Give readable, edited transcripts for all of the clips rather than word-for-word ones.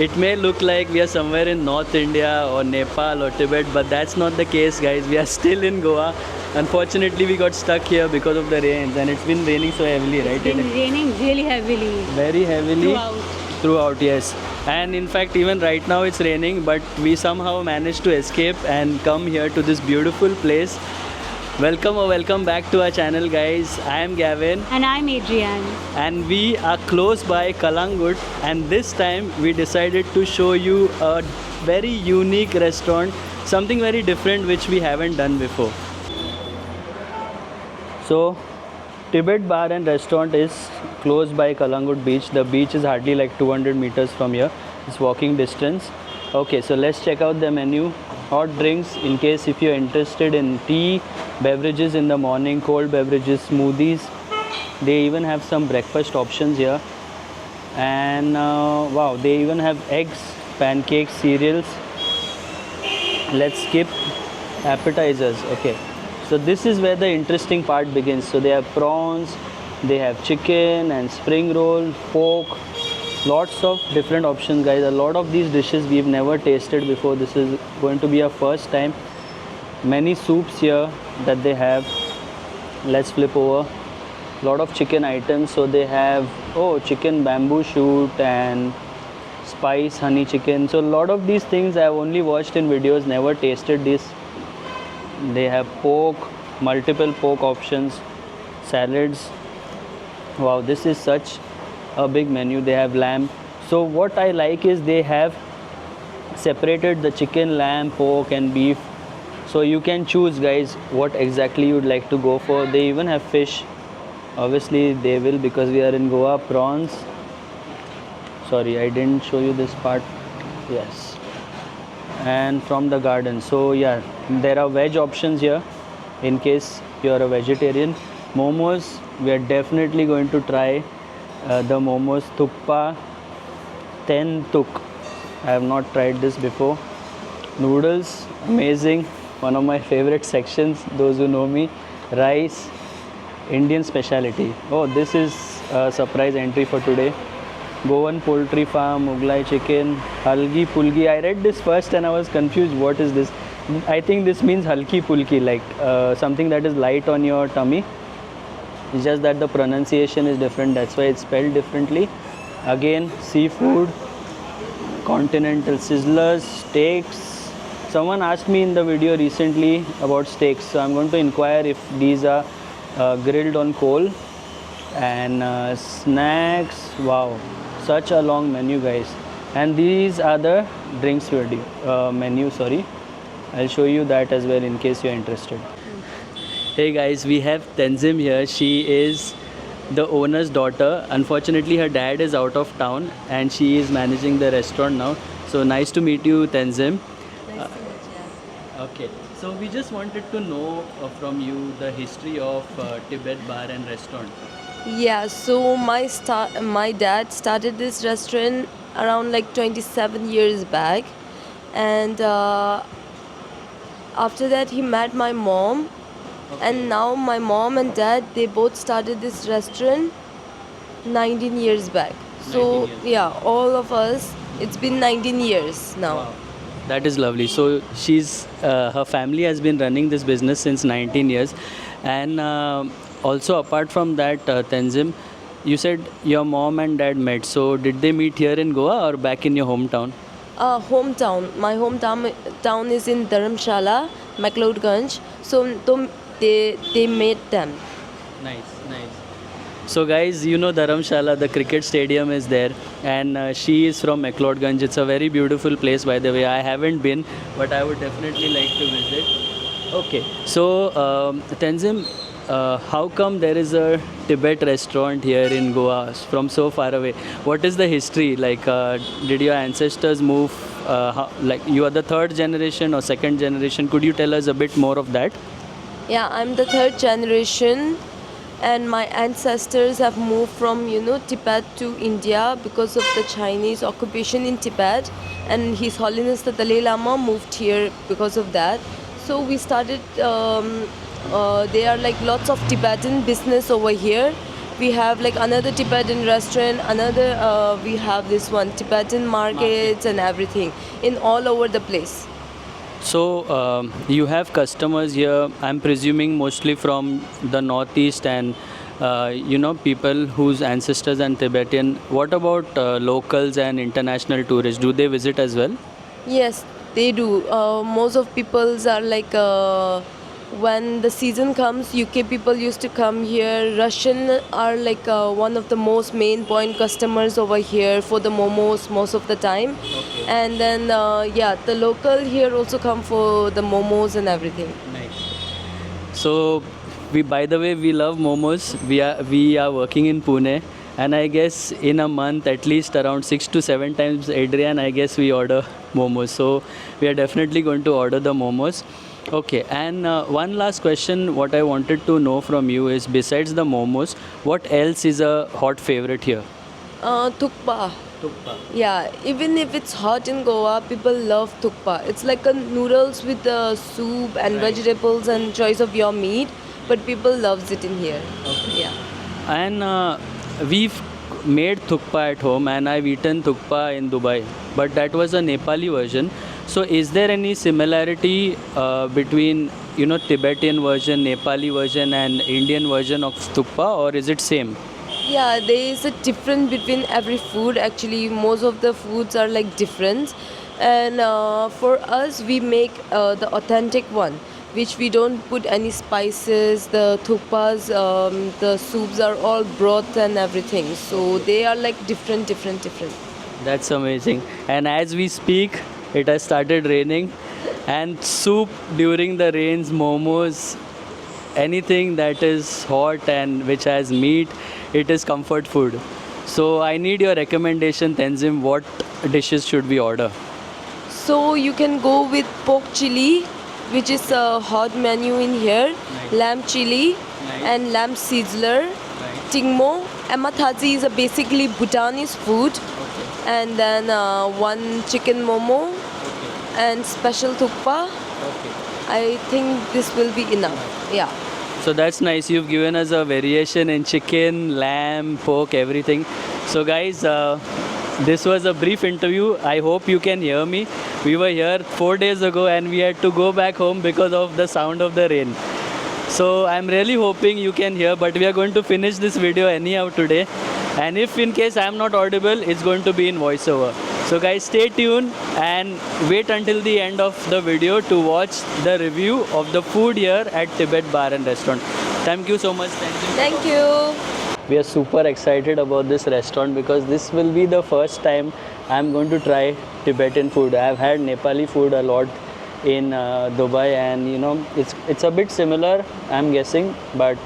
It may look like we are somewhere in North India or Nepal or Tibet, but that's not the case, guys. We are still in Goa. Unfortunately, we got stuck here because of the rains, and it's been raining so heavily, right? It's been raining really heavily Very heavily throughout. yes. And in fact, even right now it's raining, but we somehow managed to escape and come here to this beautiful place. Welcome back to our channel, guys. I am Gavin, And I'm Adrienne. and we are close by Kalangut, and this time we decided to show you a very unique restaurant, something very different which we haven't done before. So Tibet Bar and Restaurant is close by Kalangut beach. The beach is hardly like 200 meters from here. It's walking distance. Okay, so let's check out the menu. Hot drinks in case if you're interested in tea, beverages in the morning, cold beverages, smoothies. They even have some breakfast options here. And wow, they even have eggs, pancakes, cereals. Let's skip appetizers. Okay, so this is where the interesting part begins. So they have prawns, they have chicken and spring roll, pork, lots of different options, guys. A lot of these dishes we've never tasted before. This is going to be our first time. Many soups here that they have. Let's flip over. Lot of chicken items. So they have chicken bamboo shoot and spice honey chicken. So a lot of these things I've only watched in videos, never tasted this. They have pork, multiple pork options, salads. Wow, this is such a big menu. They have lamb. So what I like is they have separated the chicken, lamb, pork and beef. So you can choose, guys, what exactly you'd like to go for. They even have fish. Obviously they will, because we are in Goa. Prawns. Sorry, I didn't show you this part. Yes. And from the garden. So yeah, there are veg options here in case you're a vegetarian. Momos, we are definitely going to try the momos. Thukpa, ten tuk. I have not tried this before. Noodles, amazing. One of my favorite sections, those who know me. Rice, Indian speciality. Oh, this is a surprise entry for today. Goan poultry farm, Mughlai chicken, halgi pulgi. I read this first and I was confused. What is this? I think this means halki pulki, like something that is light on your tummy. It's just that the pronunciation is different. That's why it's spelled differently. Again, seafood, continental sizzlers, steaks. Someone asked me in the video recently about steaks, so I'm going to inquire if these are grilled on coal. And snacks. Wow, such a long menu, guys. And these are the drinks menu. Sorry, I'll show you that as well in case you're interested. Hey guys, we have Tenzim here. She is the owner's daughter. Unfortunately, her dad is out of town and she is managing the restaurant now. So nice to meet you, Tenzim. Okay, so we just wanted to know from you the history of Tibet Bar and Restaurant. Yeah, so my dad started this restaurant around like 27 years back, and after that he met my mom, and now my mom and dad, they both started this restaurant 19 years back. 19 So years. yeah, all of us, it's been 19 years now. Wow. That is lovely. So her family has been running this business since 19 years. And also apart from that, Tenzim, you said your mom and dad met. So did they meet here in Goa or back in your hometown? Hometown. My hometown is in Dharamshala, McLeodganj. So they met them. Nice. So guys, you know Dharamshala, the cricket stadium is there, and she is from McLeodganj. It's a very beautiful place, by the way. I haven't been, but I would definitely like to visit. Okay, so Tenzim, how come there is a Tibet restaurant here in Goa from so far away? What is the history? Like, did your ancestors move? Like, you are the third generation or second generation? Could you tell us a bit more of that? Yeah, I'm the third generation, and my ancestors have moved from Tibet to India because of the Chinese occupation in Tibet, and His Holiness the Dalai Lama moved here because of that. So we started there are like lots of Tibetan business over here, We have like another Tibetan restaurant, another we have this one Tibetan markets and everything in all over the place. So you have customers here. I'm presuming mostly from the northeast and people whose ancestors are Tibetan. What about locals and international tourists? Do they visit as well? Yes, they do. Most of peoples are like when the season comes, UK people used to come here. Russian are like one of the most main point customers over here for the momos most of the time. Okay. And then yeah, the local here also come for the momos and everything. Nice. So by the way, we love momos. We are working in Pune, and I guess in a month at least around 6 to 7 times, Adrian, I guess we order momos. So we are definitely going to order the momos. Okay, and one last question what I wanted to know from you is, besides the momos, what else is a hot favorite here? Thukpa. Tukpa. Yeah, even if it's hot in Goa, people love thukpa. It's like a noodles with soup and Right. vegetables and choice of your meat, but people loves it in here. Okay. Yeah. And we've made thukpa at home, and I've eaten thukpa in Dubai, but that was a Nepali version. So is there any similarity between Tibetan version, Nepali version and Indian version of thukpa, or is it same? Yeah, there is a difference between every food. Actually, most of the foods are like different, and for us, we make the authentic one, which we don't put any spices. The thukpas, the soups are all broth and everything. So they are like different. That's amazing. And as we speak, it has started raining, and soup during the rains, momos, anything that is hot and which has meat, it is comfort food. So I need your recommendation, Tenzim. What dishes should we order? So you can go with pork chili, which is a hot menu in here, Nice. lamb chili, Nice. and lamb sizzler, tingmo. Amathazi is a basically Bhutanese food, Okay. and then one chicken momo and special thukpa. Okay. I think this will be enough. Yeah. So that's nice. You've given us a variation in chicken, lamb, pork, everything. So guys, this was a brief interview. I hope you can hear me. We were here 4 days ago and we had to go back home because of the sound of the rain. So I'm really hoping you can hear, but we are going to finish this video anyhow today. And if in case I'm not audible, it's going to be in voiceover. So guys, stay tuned and wait until the end of the video to watch the review of the food here at Tibet Bar and Restaurant. Thank you so much. Thank you. We are super excited about this restaurant because this will be the first time I'm going to try Tibetan food. I've had Nepali food a lot in Dubai, and it's a bit similar, I'm guessing, but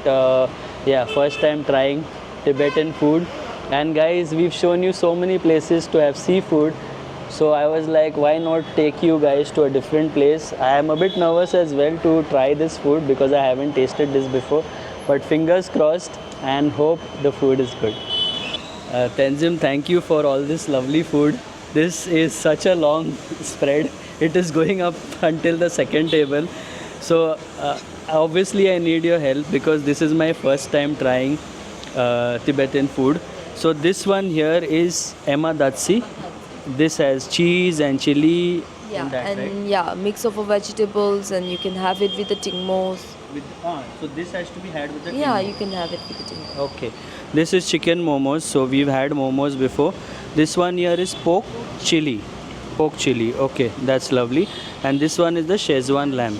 yeah, first time trying Tibetan food. And guys, we've shown you so many places to have seafood, so I was like, why not take you guys to a different place? I am a bit nervous as well to try this food because I haven't tasted this before, but fingers crossed and hope the food is good. Tenzim, thank you for all this lovely food. This is such a long spread. It is going up until the second table. So obviously I need your help because this is my first time trying Tibetan food. So this one here is Emadatsi. This has cheese and chili. Yeah, in that, and right? yeah, mix of vegetables, and you can have it with the tingmos. So this has to be had with the Yeah, tingmo. you can have it with the tingmos. Okay. This is chicken momos. So we've had momos before. This one here is pork chili. Pork chili. Okay, that's lovely. And this one is the Szechuan lamb.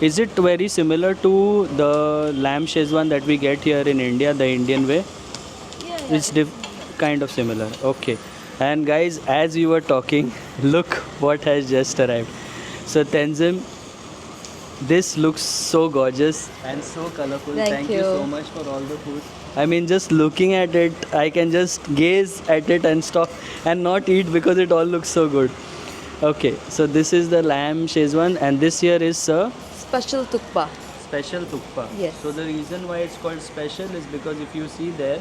Is it very similar to the lamb Szechuan that we get here in India, the Indian way? Yeah, It's kind of similar. Okay. And guys, as we were talking, look what has just arrived. So Tenzim, this looks so gorgeous and so colorful. Thank you you. so much for all the food. I mean, just looking at it, I can just gaze at it and stop and not eat because it all looks so good. Okay, so this is the lamb Szechuan, and this here is a special tukpa. special thukpa. Yes. So the reason why it's called special is because if you see there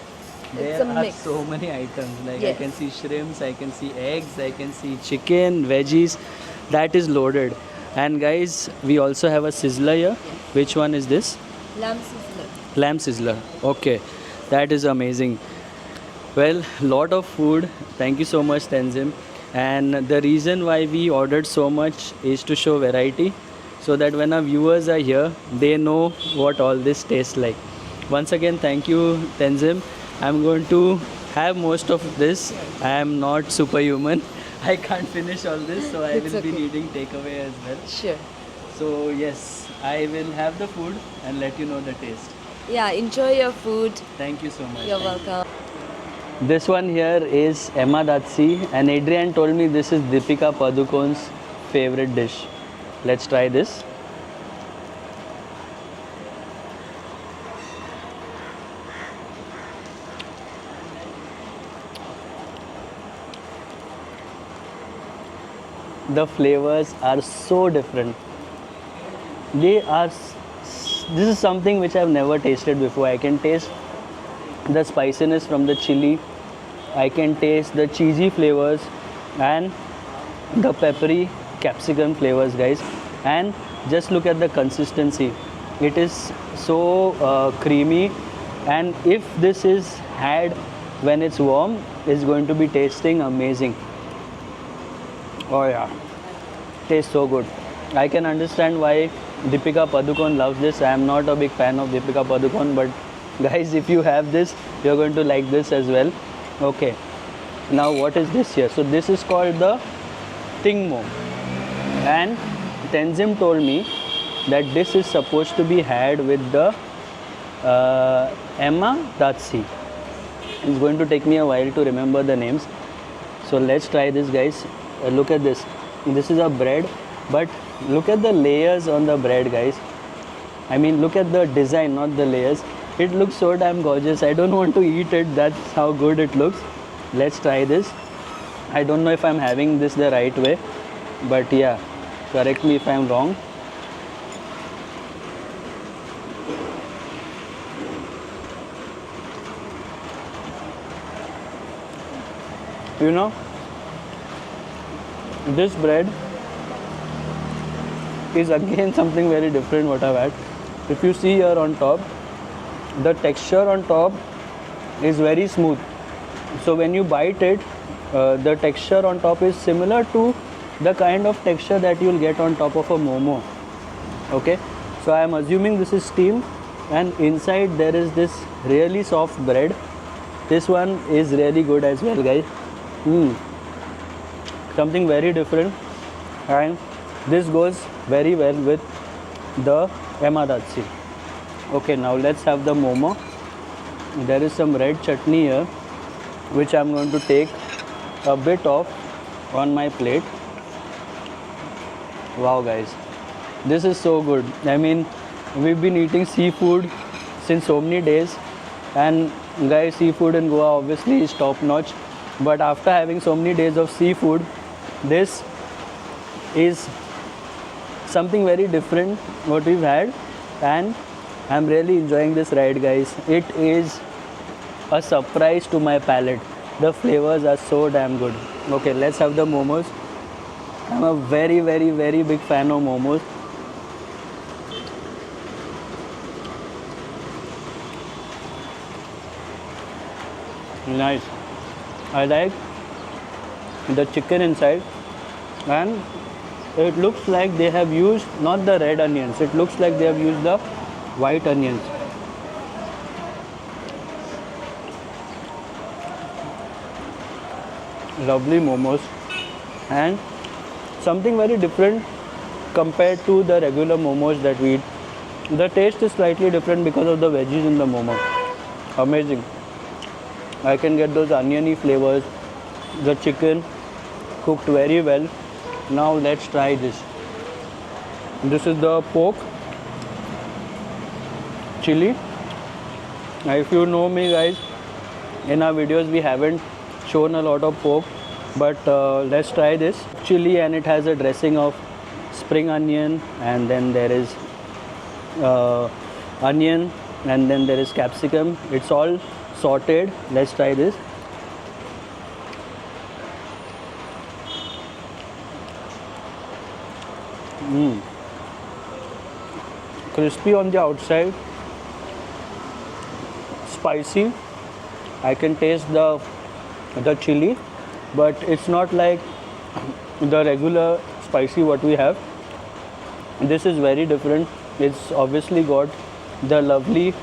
It's a are mix. so many items. Like I Yes. can see shrimps, I can see eggs, I can see chicken, veggies. That is loaded. And guys, we also have a sizzler here. Which one is this? Lamb sizzler. Lamb sizzler. Okay. That is amazing. Well, lot of food. Thank you so much, Tenzin. And the reason why we ordered so much is to show variety, so that when our viewers are here, they know what all this tastes like. Once again, thank you, Tenzin. I'm going to have most of this. I am not superhuman. I can't finish all this, so I It's will be okay. needing takeaway as well. Sure. So yes, I will have the food and let you know the taste. Yeah, enjoy your food. Thank you so much. You're Thank you. welcome. This one here is Emma Datsi, and Adrian told me this is Deepika Padukone's favorite dish. Let's try this. The flavors are so different. They are. This is something which I've never tasted before. I can taste the spiciness from the chili. I can taste the cheesy flavors and the peppery capsicum flavors, guys. And just look at the consistency. It is so creamy, and if this is had when it's warm, it's going to be tasting amazing. Oh yeah, tastes so good. I can understand why Deepika Padukone loves this. I am not a big fan of Deepika Padukone, but guys, if you have this, you're going to like this as well. Okay, now what is this here? So this is called the Tingmo, and Tenzin told me that this is supposed to be had with the Emma Datsi. It's going to take me a while to remember the names. So let's try this, guys. Look at this. This is a bread, but look at the layers on the bread, guys. I mean, look at the design, not the layers. It looks so damn gorgeous. I don't want to eat it. That's how good it looks. Let's try this. I don't know if I'm having this the right way, but yeah, correct me if I'm wrong. You know, this bread is again something very different what I've had. If you see here on top, the texture on top is very smooth. So when you bite it, the texture on top is similar to the kind of texture that you'll get on top of a momo. Okay, so I am assuming this is steamed, and inside there is this really soft bread. This one is really good as well, guys. Something very different, and this goes very well with the Emadatsi. Okay, now let's have the momo. There is some red chutney here, which I'm going to take a bit of on my plate. Wow, guys, this is so good. I mean, we've been eating seafood since so many days, and guys, seafood in Goa obviously is top notch. But after having so many days of seafood, this is something very different what we've had, and I'm really enjoying this ride, guys. It is a surprise to my palate. The flavors are so damn good. Okay, let's have the momos. I'm a very, very, very big fan of momos. Nice. I like the chicken inside, and it looks like they have used not the red onions, it looks like they have used the white onions. Lovely momos, and something very different compared to the regular momos that we eat. The taste is slightly different because of the veggies in the momo. Amazing. I can get those oniony flavors, the chicken cooked very well. Now let's try this. This is the pork chili. Now if you know me, guys, in our videos we haven't shown a lot of pork, but let's try this chili, and it has a dressing of spring onion, and then there is onion, and then there is capsicum. It's all sauteed. Let's try this. Crispy on the outside, spicy. I can taste the chili, but it's not like the regular spicy what we have. This is very different. It's obviously got the lovely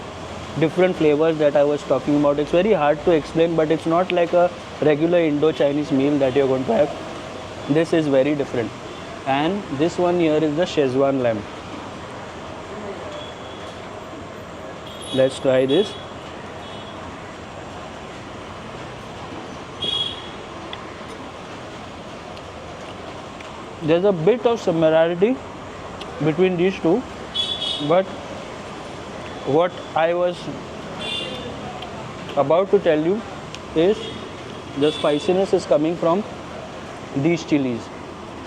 different flavors that I was talking about. It's very hard to explain, but it's not like a regular Indo-Chinese meal that you're going to have. This is very different. And this one here is the Szechuan lamb. Let's try this. There's a bit of similarity between these two, but what I was about to tell you is the spiciness is coming from these chilies.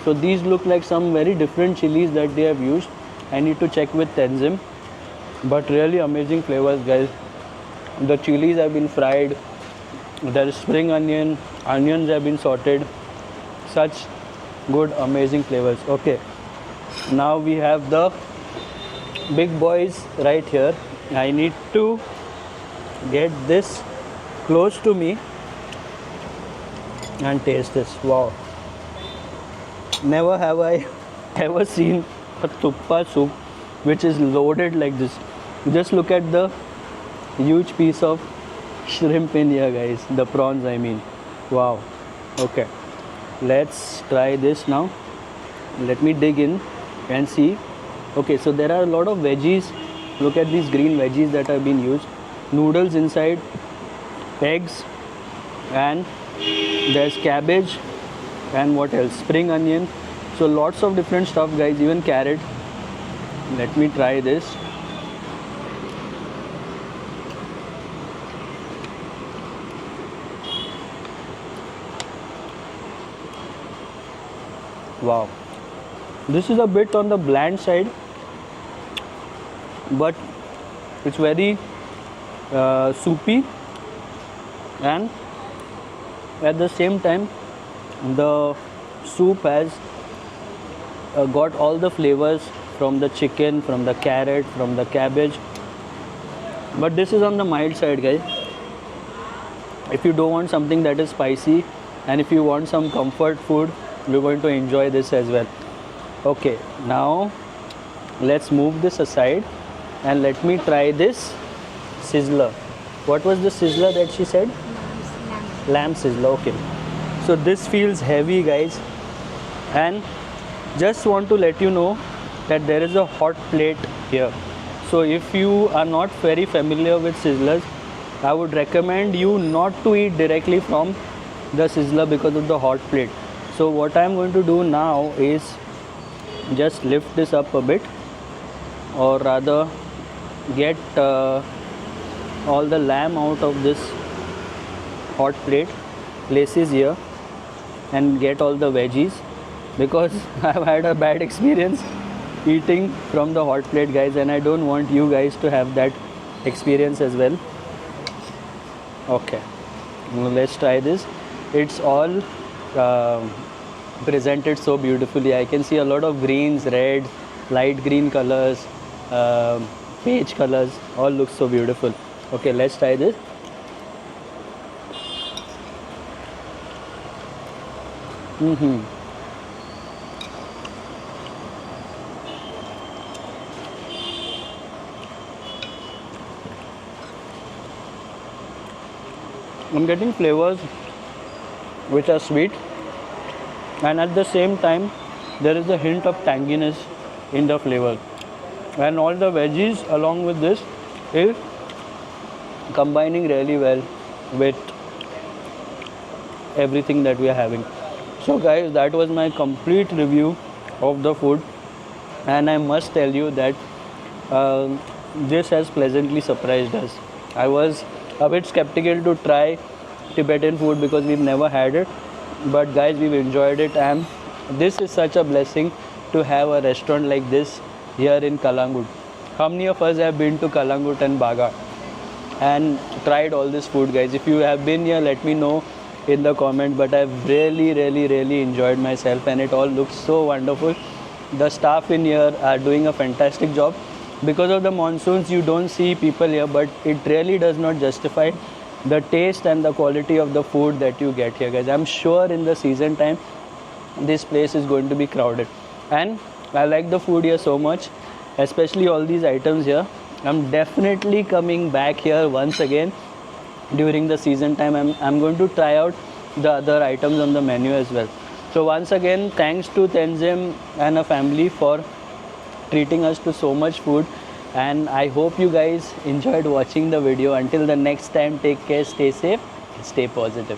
So these look like some very different chilies that they have used. I need to check with Tenzin, but really amazing flavors, guys. The chilies have been fried, there is spring onions have been sauteed. Such good amazing flavors. Okay, now we have the big boys right here. I need to get this close to me and taste this. Wow, never have I ever seen a thukpa soup which is loaded like this. Just look at the huge piece of shrimp in here, guys. The prawns, I mean. Wow. Okay, let's try this now. Let me dig in and see. Okay, so there are a lot of veggies. Look at these green veggies that have been used. Noodles inside, eggs, and there's cabbage, and what else? Spring onion. So lots of different stuff, guys, even carrot. Let me try this. Wow, this is a bit on the bland side, but it's very soupy, and at the same time the soup has got all the flavors from the chicken, from the carrot, from the cabbage. But this is on the mild side, guys. If you don't want something that is spicy, and if you want some comfort food, you're going to enjoy this as well. Okay, now let's move this aside and let me try this sizzler. What was the sizzler that she said? Lamb sizzler. Okay, so this feels heavy, guys, and just want to let you know that there is a hot plate here. So if you are not very familiar with sizzlers, I would recommend you not to eat directly from the sizzler because of the hot plate. So what I am going to do now is just lift this up a bit, or rather get all the lamb out of this hot plate, places here, and get all the veggies, because I've had a bad experience eating from the hot plate, guys, and I don't want you guys to have that experience as well. Okay, now let's try this. It's all presented so beautifully. I can see a lot of greens, red, light green colors, peach colors, all look so beautiful. Okay, let's try this. I'm getting flavors which are sweet, and at the same time there is a hint of tanginess in the flavor, and all the veggies along with this is combining really well with everything that we are having. So guys, that was my complete review of the food, and I must tell you that this has pleasantly surprised us. I was a bit skeptical to try Tibetan food because we've never had it, but guys, we've enjoyed it, and this is such a blessing to have a restaurant like this here in Kalangut. How many of us have been to Kalangut and Baga and tried all this food, guys? If you have been here, let me know in the comment. But I've really enjoyed myself, and it all looks so wonderful. The staff in here are doing a fantastic job. because of the monsoons you don't see people here, but it really does not justify the taste and the quality of the food that you get here, guys. I'm sure in the season time this place is going to be crowded, and I like the food here so much, especially all these items here. I'm definitely coming back here once again during the season time. I'm going to try out the other items on the menu as well. So once again, thanks to Tenzin and a family for treating us to so much food, and I hope you guys enjoyed watching the video. Until the next time, take care, stay safe, stay positive.